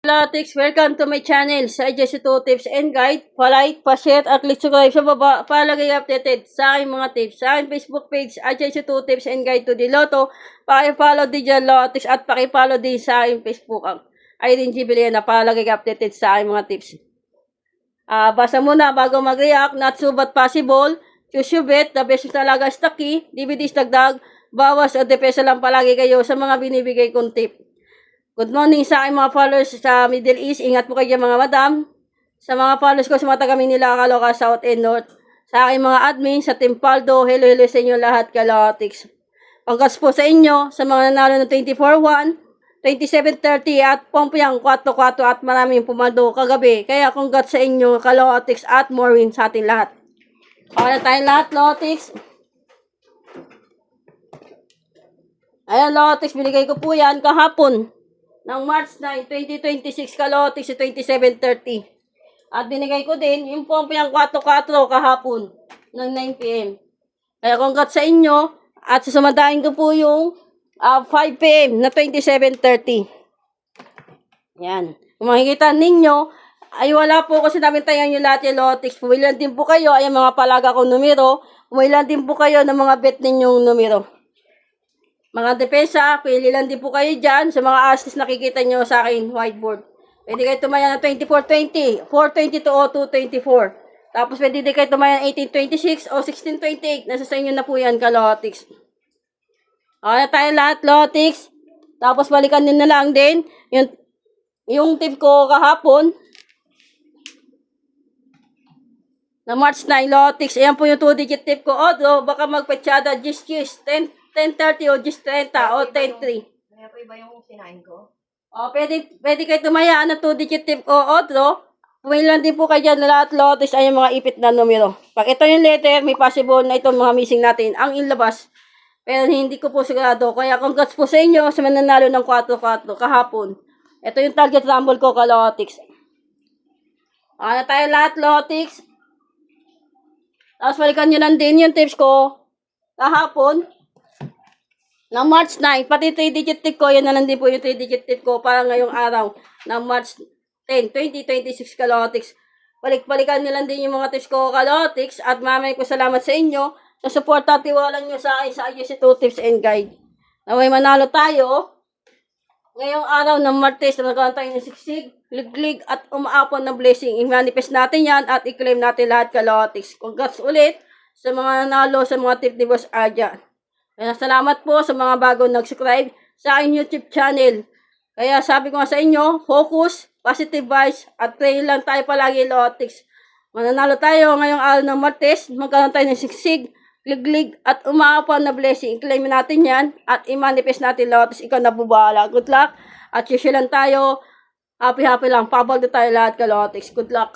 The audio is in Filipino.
Lotics, welcome to my channel. Sa Jesse 2 Tips and Guide. Pa-like, pa-share at click subscribe sa baba para lagi updated sa aking mga tips. Sa aking Facebook page, Jesse 2 Tips and Guide to the Lotto. Paki-follow din dyan Lotics at paki-follow din sa aking Facebook Irene G. Villena para lagi updated sa aking mga tips. Basa muna bago mag-react. Not so but possible. Choose your bet. The best talaga is the key. DVDs dagdag. Bawas o depeso lang palagi kayo sa mga binibigay kong tip. Good morning sa aking mga followers sa Middle East. Ingat po kayo mga madam. Sa mga followers ko sa mga taga Manila, Caloocan, South and North. Sa aking mga admin sa Team Paldo. Hello sa inyo lahat, Kalotics. Congrats po sa inyo sa mga nanalo ng 24-1, 27-30 at Pompeyang 4-4 at maraming pumaldo kagabi. Kaya congrats sa inyo, Kalotics at more win sa ating lahat. Okay na tayong lahat, Lotics. Ayan, Lotics, binigay ko po yan kahapon. Ng March 9, 2026, Kalotics, 27:30. At binigay ko din yung Pompeyang 4-4 kahapon ng 9 p.m. Kaya congrats sa inyo at susumandahin ko po yung 5 p.m. na 27:30. Yan. Kung makikita ninyo, ay wala po kasi namin tayo yung lahat yung Lotics. Pumilan din po kayo ay mga palaga kong numero. Pumilan din po kayo ng mga bet ninyong numero. Mga depensa, pili lang din po kayo dyan sa mga assets nakikita nyo sa akin whiteboard. Pwede kayo tumaya ng 24-20, 4-22 o 2-24. Tapos pwede din kayo tumaya ng 18-26 o 16-28. Nasa sa inyo na po yan, Kalotics. Okay na tayo lahat, Lotics. Tapos balikan din na lang din yung tip ko kahapon na March 9, Lotics. Ayan po yung 2-digit tip ko. Although, baka magpatsyada, 10-30 o 10-30 o 10-3. Kaya po iba yung sinain ko? O, pwede kayo tumaya ng 2-digit tip ko. Although, pumilan din po kayo dyan na lahat, Lotics, ay yung mga ipit na numero. Pag ito yung letter, may possible na itong mga missing natin ang inlabas. Pero hindi ko po sigurado. Kaya congrats po sa inyo sa mananalo ng 4-4 kahapon. Ito yung target rumble ko, Kalotics. Na tayo lahat, Lotics. Tapos balikan nyo lang din yung tips ko kahapon ng March 9. Pati 3-digit tip ko, yan na lang din po yung 3-digit tip ko para ngayong araw ng March 10, 2026, Kalotics. Balik-balikan nyo lang din yung mga tips ko, Kalotics. At mamay ko salamat sa inyo sa support at tiwala nyo sa akin sa Jesse 2 Tips and Guide. Na may manalo tayo ngayong araw ng Martes na nagkaroon tayo ng siksig, liglig at umaapon na blessing. I-manifest natin yan at i-claim natin lahat, Kalotics. Congrats ulit sa mga nanalo sa mga tip ni Boss Arjan. Kaya salamat po sa mga bagong nag-subscribe sa aking YouTube channel. Kaya sabi ko nga sa inyo, focus, positive vibes, at pray lang tayo palagi, Lotics. Mananalo tayo ngayong araw ng Martes, magkaroon tayo ng siksig, liglig, at umaapon na blessing. I-claim natin yan at i-manifest natin, Lotics. Ikaw na bubala. Good luck. At usual lang tayo. Happy lang. Pabal tayo lahat, Kalotics. Good luck.